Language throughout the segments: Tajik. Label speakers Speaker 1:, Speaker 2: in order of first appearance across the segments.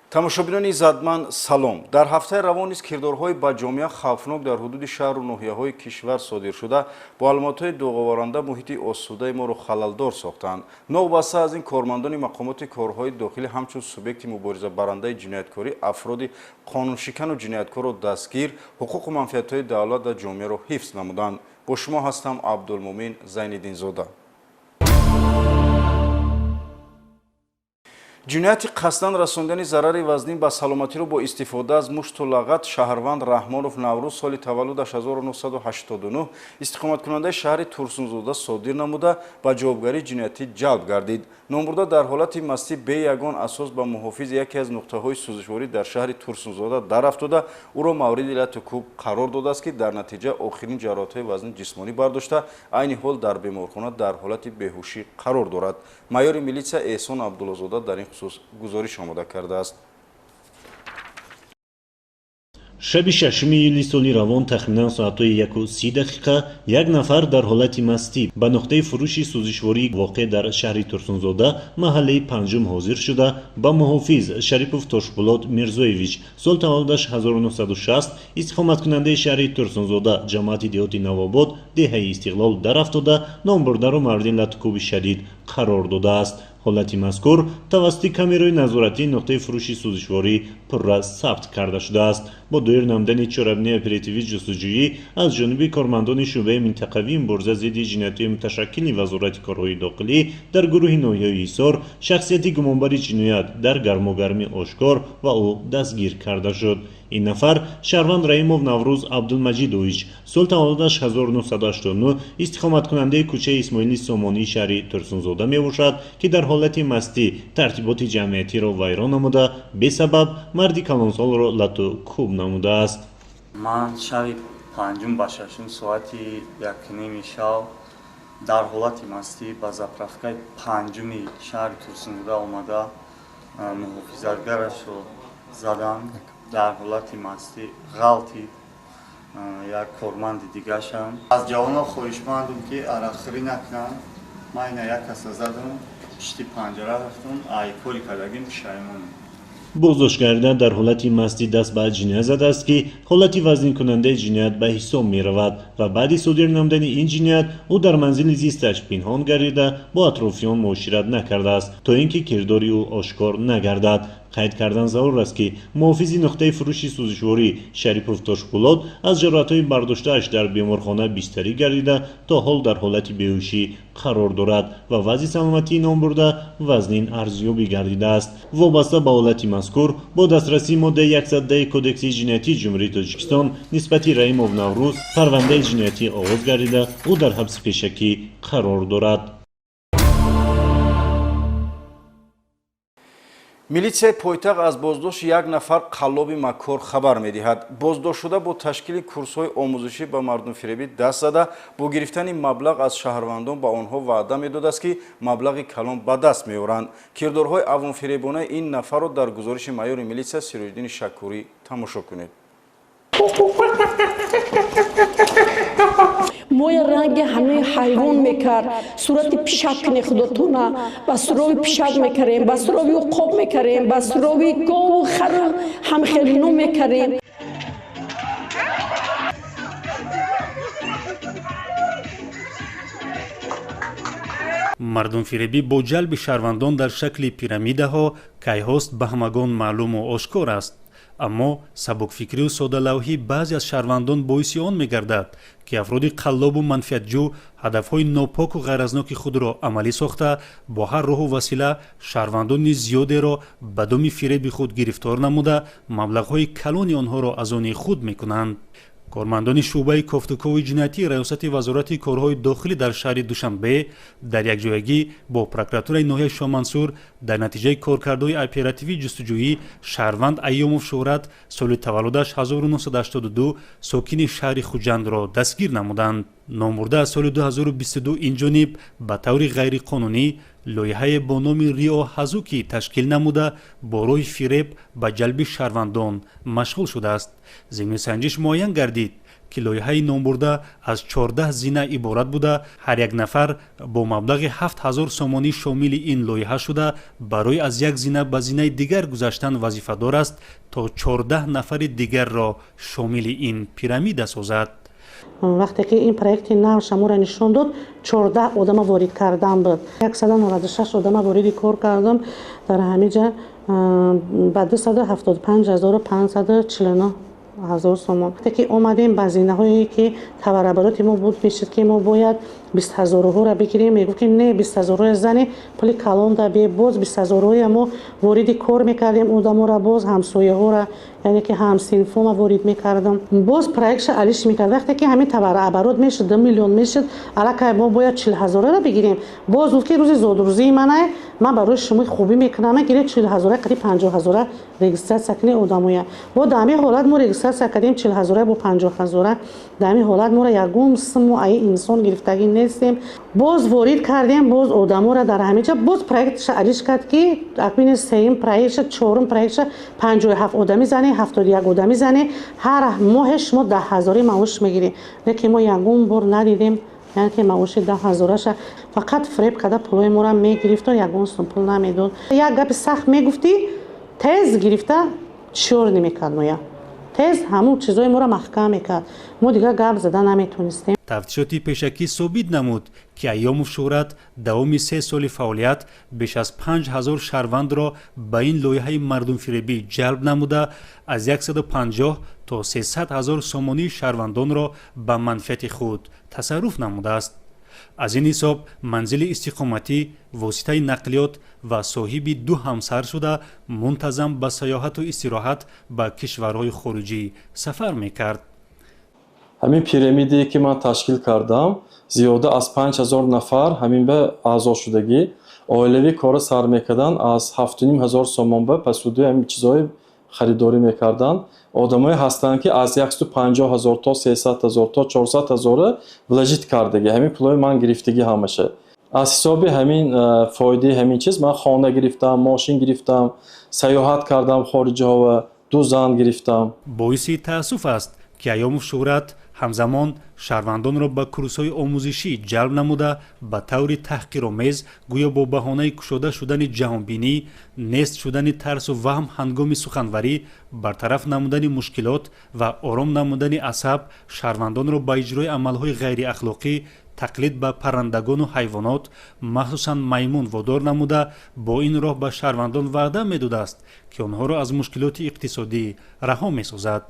Speaker 1: тамошобинони иззатманд салом. Дар ҳафтаи равон низ кирдорҳои баҷомия хавфнок дар ҳудуди шаҳру ноҳияҳои кишвар содир шуда бо аломотҳои дуғоворанда муҳити осудаи моро халалдор сохтанд. Новбаста аз ин кормандони мақомоти корҳои дохилӣ ҳамчун субъекти муборизабарандаи ҷинояткорӣ афроди қонуншикану ҷинояткорро дастгир, ҳуқуқу манфиатҳои давлат ва ҷомеаро ҳифз намуданд. Бо шумо ҳастам Абдулмумин Зайниддинзода. ҷинояти қасдан расондани зарари вазнин ба саломатиро бо истифода аз мушту лағат Шаҳрванд Раҳмонов Наврӯз соли таваллудаш 1989 истиқоматкунандаи шаҳри Турсунзода содир намуда ба ҷавобгарии ҷиноятӣ ҷалб гардид. Номбурда дар ҳолати мастӣ бе ягон асос ба муҳофизи яке аз нуқтаҳои сӯзишворӣ дар шаҳри Турсунзода дарафтода ӯро мавриди иллати кӯб қарор додааст ки дар натиҷа охирин ҷароҳатҳои вазни ҷисмонӣ бардошта айни ҳол дар беморхона дар ҳолати беҳушӣ қарор дорад. майёри милитсия Эҳсон Абдуллозода дар ин хусус гузориш омода кардааст.
Speaker 2: шаби 6 июли соли равон тахминан соатҳои 1:30 як нафар дар ҳолати мастӣ ба нуқтаи фурӯши сӯзишворӣ воқеъ дар шаҳри Турсунзода маҳаллаи панҷум ҳозир шуда ба муҳофиз Шарипов Тошпулот Мирзоевич сол таваллудаш 1960 истиқоматкунандаи шаҳри Турсунзода ҷамоати деҳоти Навобод деҳаи Истиқлол дарафтода номбурдаро мавриди латукуби шадид қарор додааст. ҳолати мазкур тавассути камераи назоратии нуқтаи фурӯши сӯзишворӣ пурра сабт карда шудааст. бо доир намудани чорабини оперативии ҷустуҷӯӣ аз ҷониби кормандони шӯъбаи минтақавии мубориза зидди ҷиноятҳои муташаккили вазорати корҳои дохилӣ дар гурӯҳи ноҳияи Ҳисор шахсияти гумонбари ҷиноят дар гармогармӣ ошкор ва ӯ дастгир карда шуд. ин нафар Шаҳрванд Раимов Наврӯз Абдулмаҷидович сол таваллудаш 1989 истиқоматкунандаи кӯчаи Исмоили Сомонии шаҳри Турсунзода мебошад ки дар ҳолати мастӣ тартиботи ҷамъиятиро вайрон намуда бесабаб марди калонсолро лату кӯб намудааст.
Speaker 3: ман шаби 5 ба 6 соати 1:30 шаб дар ҳолати мастӣ ба заправкаи 5 шаҳри Турсунзода омада муҳофизатгарашро задам. дар ҳолати мастӣ ғалти як корманди дигашам. аз ҷавонҳо хоҳишмандам ки арақхӯрӣ накунанд. ман ина як каса задам, пишти панҷара рафтам, ай кори кардагим пушаймонам.
Speaker 2: боздошт гарда дар ҳолати мастӣ даст ба ҷиноят задааст ки ҳолати вазнинкунандаи ҷиноят ба ҳисоб меравад ва баъди содир намудани ин ҷиноят ӯ дар манзили зисташ пинҳон гардида бо атрофиён муошират накардааст то ин ки кирдори ӯ ошкор нагардад. қайд кардан зарур аст ки муҳофизи нуқтаи фурӯши сӯзишворӣ Шарипов Тошпулот аз ҷароҳатҳои бардоштааш дар беморхона бистарӣ гардида то ҳол дар ҳолати беҳушӣ қарор дорад ва вазъи саломатии номбурда вазнин арзёбӣ гардидааст. вобаста ба ҳолати мазкур бо дастрасии моддаи 110 кодекси ҷиноятии ҷумҳурии Тоҷикистон нисбати Раимов Наврӯз парвандаи ҷиноятӣ оғоз гардида ӯ дар ҳабси пешакӣ қарор дорад.
Speaker 1: милитсияи пойтахт аз боздошти як нафар қаллоби маккор хабар медиҳад. боздоштшуда бо ташкили курсҳои омӯзишӣ ба мардумфиребӣ даст зада бо гирифтани маблағ аз шаҳрвандон ба онҳо ваъда медодааст ки маблағи калон ба даст меоранд. кирдорҳои авонфиребонаи ин нафарро дар гузориши майёри милитсия Сироҷдини Шакурӣ тамошо кунед.
Speaker 4: моя ранги ҳамаи ҳайвон мекард, сурати пишак нехудотона ба сурови пишак мекарем, ба сурови уқоб мекарем, ба сурови гову хару ҳамхелино мекарем.
Speaker 5: мардумфиребӣ бо ҷалби шаҳрвандон дар шакли пирамидаҳо кайҳост ба ҳамагон маълуму ошкор аст. аммо сабукфикрию содалавҳӣ баъзе аз шаҳрвандон боиси он мегардад ки афроди қаллобу манфиатҷӯ ҳадафҳои нопоку ғайразноки худро амалӣ сохта бо ҳар роҳу васила шаҳрвандони зиёдеро ба думи фиреби худ гирифтор намуда маблағҳои калони онҳоро аз они худ мекунанд. кормандони шӯъбаи кофтукови ҷиноятии раёсати вазорати корҳои дохилӣ дар шаҳри Душанбе дар якҷоягӣ бо прокуратураи ноҳияи Шоҳмансур дар натиҷаи коркардҳои оперативии ҷустуҷӯӣ Шаҳрванд Айёмов Шӯҳрат соли таваллудаш 1982 сокини шаҳри Хуҷандро дастгир намуданд. номбурда аз соли 2022 инҷониб ба таври ғайриқонунӣ лоиҳае бо номи Рио Ҳазуки ташкил намуда бо роҳи фиреб ба ҷалби шаҳрвандон машғул шудааст. зимнисанҷиш муайян гардид ки ки лоиҳаи номбурда аз 14 зина иборат буда, ҳар як нафар бо маблағи 7000 сомонӣ шомили ин лоиҳа шуда барои аз як зина ба зинаи дигар гузаштан вазифадор аст то 14 нафари дигарро шомили ин пирамида созад.
Speaker 6: вақте ки ин проекти нав шаморо нишон дод 14 одама ворид кардан буд. 196 одама вориди кор кардам дар ҳамиҷа ба 275549 сомон. вақте ки омадем ба зинаҳое ки таварабароти мо буд мешид ки мо бояд 20000-ро бигирем, мегуфтем не 20000 зани пули калон да бе боз 20000 мо вориди кор мекардем, одамора боз ҳамсояҳора яъне ки ҳамсинфома ворид мекардам. боз проектша алиш мекард. вақте ки ҳамин таварабарот мешид 2 миллион мешид, аллакай мо бояд 40000-ро бигирем. боз гуфт ки рӯзи зодрӯзии манай ман барои шумо хубӣ мекунам, гире 40000 қариб 50000 регистратсия кунӣ одамоя. мо дар ҳамин ҳолат мо регистратсия кардем 40000 бо 50000. дар ҳамин ҳолат моро ягон суммо ай инсон гирифтагӣ нестем. боз ворид кардем боз одамора дар ҳамиҷа. боз проектша алиш кард ки акмини сеюм проектша чорум проектша 57 одамӣ зане 71 одамӣ зане ҳар моҳе шумо 10000 маош мегирем. лекин мо ягон бор надидем яъне ки маоши 10000-аша фақат фреб карда пулои моро мегирифт, ягон сум пул намедод. як гапи сахт мегуфтӣ тез гирифта чор намекард. ноя тез ҳамун чизои моро маҳкам мекард. мо дигар гап зада наметонистем.
Speaker 5: тафтишоти пешакӣ собит намуд ки Айёмов Шӯҳрат давоми 3 соли фаъолият беш аз 5000 шаҳрвандро ба ин лоиҳаи мардумфиребӣ ҷалб намуда аз 150 то 300,000 сомонии шаҳрвандонро ба манфиати худ тасарруф намудааст. аз ин ҳисоб манзили истиқоматӣ, воситаи нақлиёт ва соҳиби 2 ҳамсар шуда мунтазам ба сайёҳату истироҳат ба кишварҳои хориҷӣ сафар мекард.
Speaker 7: ҳамин пирамидае ки ман ташкил кардам зиёда аз 5000 нафар ҳамин ба аъзошудагӣ оилавӣ кора сар мекарданд. аз 7500 сомон ба пасудои ҳамин чизҳои харидорӣ мекарданд. одамое ҳастанд ки аз 150000 то 300000 то 400000 влажит кардагӣ ҳамин пулои ман гирифтагӣ ҳамаша. аз ҳисоби ҳамин фоидаи ҳамин чиз ман хона гирифтам, мошин гирифтам, сайёҳат кардам хориҷҳо ва 2 зан гирифтам.
Speaker 5: боиси таассуф аст ки Айёмов Шӯҳрат ҳамзамон шаҳрвандонро ба курсҳои омӯзишӣ ҷалб намуда ба таври таҳқиромез гӯё бо баҳонаи кушода шудани ҷаҳонбинӣ, нест шудани тарсу ваҳм ҳангоми суханварӣ, бартараф намудани мушкилот ва ором намудани асаб шаҳрвандонро ба иҷрои амалҳои ғайриахлоқӣ, тақлид ба паррандагону ҳайвонот, махсусан маймун водор намуда бо ин роҳ ба шаҳрвандон ваъда медодааст ки онҳоро аз мушкилоти иқтисодӣ раҳо месозад.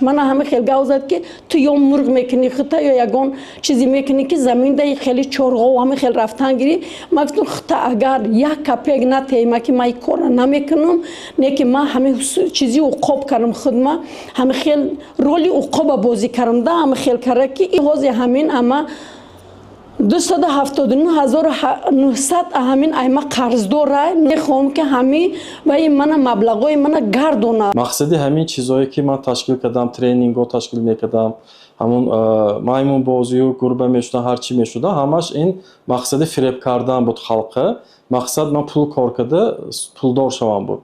Speaker 4: мана ҳама хел гав зад ки ту ё мурғ мекунӣ хита ё ягон чизе мекунӣ ки заминдаи хели чорғову ҳама хел рафтан гирӣ. ман гуфтам хита агар як копеек натеема ки ман ин корро намекунам, не ки ман ҳама чизи уқоб кардам худма ҳама хел роли уқоба бозӣ кардам да ҳама хел кара ки ҳози ҳамин ама 279900 ҳамин айма қарздора мехоҳам ки ҳамин ва ин мана маблағои мана гардона.
Speaker 7: мақсади ҳамин чизое ки ман ташкил кардам, тренингҳо ташкил мекардам, ҳамун маймунбозию гурба мешудам, ҳарчи мешудам, ҳамаш ин мақсади фиреб кардан буд халқqa. мақсад ман пул кор карда пулдор шавам буд.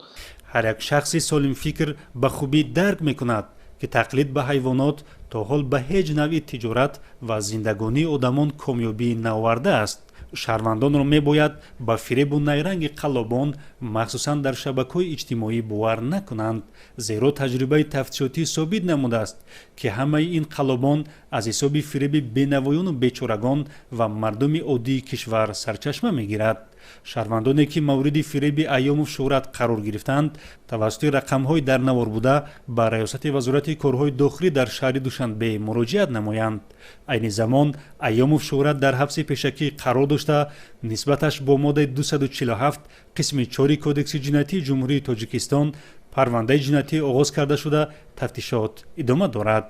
Speaker 5: ҳар як шахси солимфикр ба хубӣ дарк мекунад ки тақлид ба ҳайвонот то ҳол ба ҳеҷ навъи тиҷорат ва зиндагонии одамон комёбӣ наовардааст. шаҳрвандонро мебояд ба фиребу найранги қаллобон махсусан дар шабакаҳои иҷтимоӣ бовар накунанд, зеро таҷрибаи тафтишотӣ собит намудааст ки ҳамаи ин қаллобон аз ҳисоби фиреби бенавоёну бечорагон ва мардуми оддии кишвар сарчашма мегирад. шаҳрвандоне ки мавриди фиреби Айёмов Шӯҳрат қарор гирифтанд тавассути рақамҳои дар навор буда ба раёсати вазорати корҳои дохилӣ дар шаҳри Душанбе муроҷиат намоянд. айни замон Айёмов Шӯҳрат дар ҳабси пешакӣ қарор дошта нисбаташ бо моддаи 247 қисми 4 кодекси ҷиноятии ҷумҳурии Тоҷикистон парвандаи ҷиноятӣ оғоз карда шуда тафтишот идома дорад.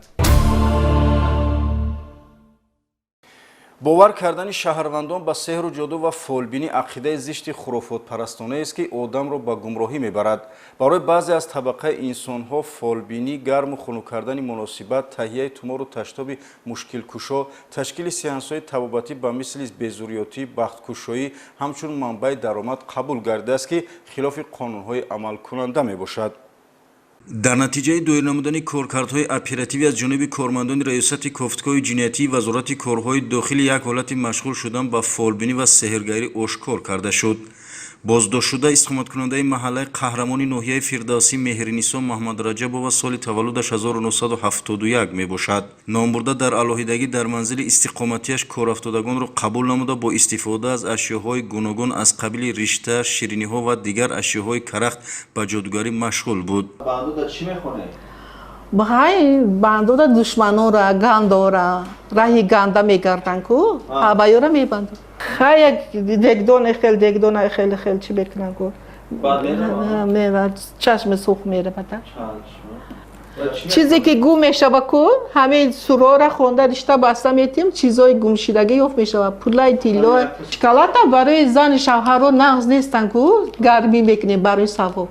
Speaker 1: бовар кардани шаҳрвандон ба сеҳру ҷоду ва фолбинӣ ақидаи зишти хурофотпарастонест ки одамро ба гумроҳӣ мебарад. барои баъзе аз табақаи инсонҳо фолбинӣ гарму хунук кардани муносибат, таҳияи тумору таштоби мушкилкушо, ташкили сеансҳои табобатӣ ба мисли безурётӣ, бахткушоӣ ҳамчун манбаи даромад қабул гардидааст ки хилофи қонунҳои амалкунанда мебошад. дар натиҷаи доир намудани коркардҳои оперативӣ аз ҷониби кормандони раёсати кофткои ҷиноятии вазорати корҳои дохилӣ як ҳолати машғул шудан ба фолбинӣ ва сеҳргарӣ ошкор карда шуд. боздоштшуда истиқоматкунандаи маҳаллаи қаҳрамони ноҳияи фирдавсӣ меҳринисо маҳмадраҷабова соли таваллудаш 1971 мебошад. номбурда дар алоҳидагӣ дар манзили истиқоматиаш корафтодагонро қабул намуда бо истифода аз ашёҳои гуногун аз қабили ришта, шириниҳо ва дигар ашёҳои карахт ба ҷодугарӣ машғул буд.
Speaker 8: бандуда чӣ мехонед?
Speaker 9: баҳай бандода душманонра гандора раҳи ганда мегарданд ку ҳабаёра мебандад хай як дегдоне хел дегдона хел хел чӣ мекунанд ку мевад чашми сух меравад чизе ки гум мешава ку ҳамин сурора хонда ришта баста метим чизои гумшидагӣ ёфт мешава пулаи тилло шоколата барои зани шавҳарро нағз нестанд ку гармӣ мекунем барои савоб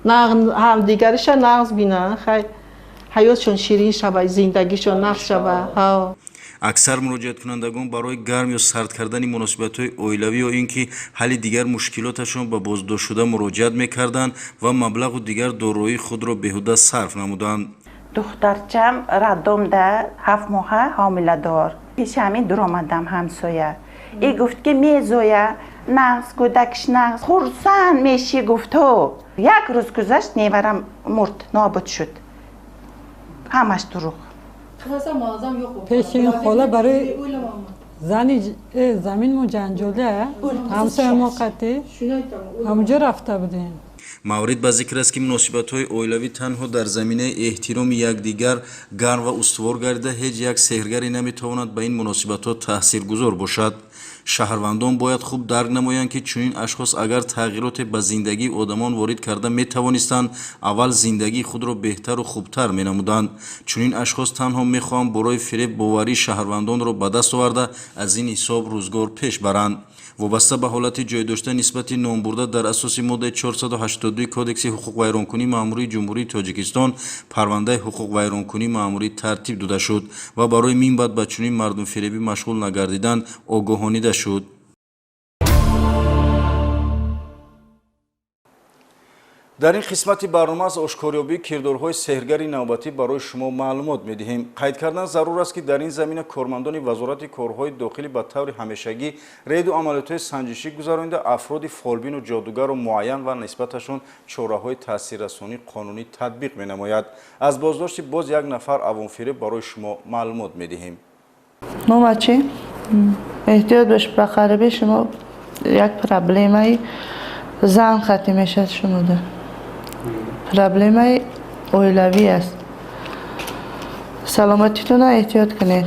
Speaker 9: ҳамдигариша нағз бинанд хай ҳаётшон ширин шава зиндагишон нағз шава.
Speaker 1: аксар муроҷиаткунандагон барои гарм ё сард кардани муносибатҳои оилавӣ ё ин ки ҳалли дигар мушкилоташон ба боздоштшуда муроҷиат мекарданд ва маблағу дигар дороии худро беҳуда сарф намуданд.
Speaker 10: духтарчам раддомда 7 моҳа ҳомиладор пеши ҳамин дуромадам ҳамсоя и гуфт ки мезоя нағз кӯдакиш нағз хурсанд меши гуфту як рӯз гузашт неварам мурд нобуд шуд ҳамаш дурӯғ.
Speaker 11: пеши ин хола барои зани заминмо ҷанҷоле ҳамсоя мо қатӣ ҳамҷо рафта будем.
Speaker 1: маврид ба зикр аст ки муносибатҳои оилавӣ танҳо дар заминаи эҳтироми якдигар гарм ва устувор гардида ҳеҷ як сеҳргаре наметавонад ба ин муносибатҳо таъсиргузор бошад. шаҳрвандон бояд хуб дарк намоянд ки чунин ашхос агар тағйироте ба зиндагии одамон ворид карда метавонистанд аввал зиндагии худро беҳтару хубтар менамуданд. чунин ашхос танҳо мехоҳанд борои фиреб боварии шаҳрвандонро ба даст оварда аз ин ҳисоб рӯзгор пеш баранд. вобаста ба ҳолати ҷойдошта нисбати номбурда дар асоси моддаи 482 кодекси ҳуқуқвайронкунӣ маъмурии ҷумҳурии тоҷикистон парвандаи ҳуқуқвайронкунӣ маъмурӣ тартиб дода шуд ва барои минбаъд ба чунин мардумфиребӣ машғул нагардидан огоҳонида шуд. дар ин қисмати барнома аз ошкорёбии кирдорҳои сеҳргари навбатӣ барои шумо маълумот медиҳем. қайд кардан зарур аст ки дар ин замина кормандони вазорати корҳои дохилӣ ба таври ҳамешагӣ рейду амалиётҳои санҷишӣ гузаронида афроди фолбину ҷодугарро муайян ва нисбаташон чораҳои таъсиррасонии қонунӣ татбиқ менамояд. аз боздошти боз як нафар авонфиреб барои шумо маълумот медиҳем.
Speaker 12: момачи эҳтиёт бош ба қариби шумо як проблемаи зан хати мешад шумода проблемаи оилавӣ аст саломатитона эҳтиёт кунед.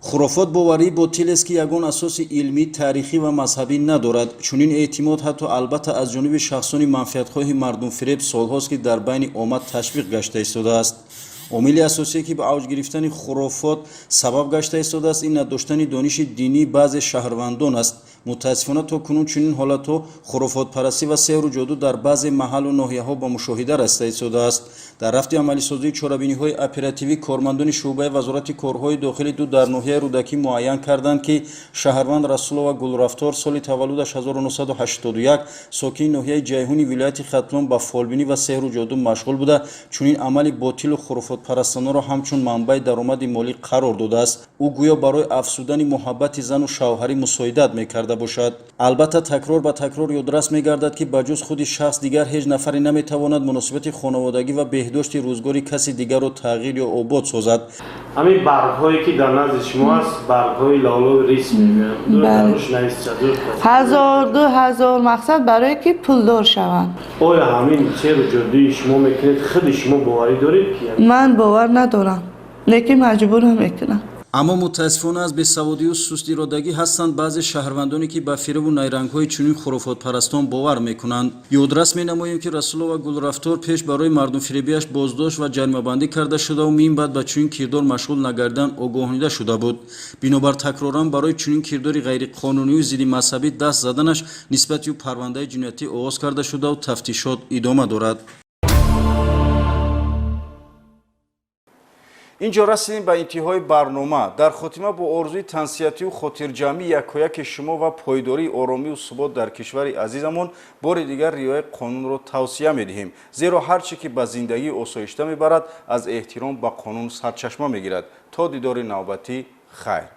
Speaker 1: хурофот боварии ботилест ки ягон асоси илмӣ таърихӣ ва мазҳабӣ надорад. чунин эътимод ҳатто албатта аз ҷониби шахсони манфиатхоҳи мардумфиреб солҳост ки дар байни омад ташвиқ гашта истодааст. омили асосие ки ба авҷ гирифтани хурофот сабаб гашта истодааст ин надоштани дониши динии баъзе шаҳрвандон аст. мутаассифона то кунун чунин ҳолатҳо хурофотпарастӣ ва сеҳру ҷоду дар баъзе маҳаллу ноҳияҳо ба мушоҳида расида истодааст. дар рафти амалисозии чорабиниҳои оперативӣ кормандони шуъбаи вазорати корҳои дохилӣ ду дар ноҳияи рӯдакӣ муайян карданд ки шаҳрванд расулова гулрафтор соли таваллудаш 1981 сокини ноҳияи ҷайҳуни вилояти хатлон ба фолбинӣ ва сеҳру ҷоду машғул буда чунин амали ботилу хурофотпарастанаро ҳамчун манбаи даромади молӣ қарор додааст. ӯ гӯё барои афзудани муҳаббати зану шавҳарӣ мусоидат мекарда бошад. албатта такрор ба такрор ёдрас мегардад ки ба ҷуз худи шахс дигар ҳеҷ нафаре наметавонад муносибати хонаводагӣ ва беҳдошти рӯзгори каси дигарро тағйир ё обод созад.
Speaker 13: ҳамин баргҳое ки дар назди шумо аст баргҳои лавлови рис мегӯяд
Speaker 12: 1000 мақсад барое ки пулдор шаванд.
Speaker 13: оя ҳамин сеҳру ҷодуи шумо мекунед худи шумо боварӣ доред ки
Speaker 12: ман бовар надорам лекин маҷбурам мекунам.
Speaker 1: аммо мутаассифона аз бесаводию сустиродагӣ ҳастанд баъзе шаҳрвандоне ки ба фиреву найрангҳои чунин хурофотпарастон бовар мекунанд. ёдрас менамоем ки расулова гулрафтор пеш барои мардумфиребиаш боздошт ва ҷаримабандӣ карда шудаву минбаъд ба чунин кирдор машғул нагардидан огоҳонида шуда буд. бинобар такроран барои чунин кирдори ғайриқонунию зидди мазҳабӣ даст заданаш нисбати ӯ парвандаи ҷиноятӣ оғоз карда шудаву тафтишот идома дорад. اینجا رسیدیم به انتهای برنامه. در خاتمه با آرزوی تنصیحاتی و خاطرجمعی یکایک شما و پایداری آرامی و ثبات در کشور عزیزمون بار دیگر رعایت قانون را توصیه می‌دهیم، زیرا هر چی که به زندگی آسایشته میبرد از احترام به قانون سرچشمه میگیرد. تا دیدار نوبتی، خیر.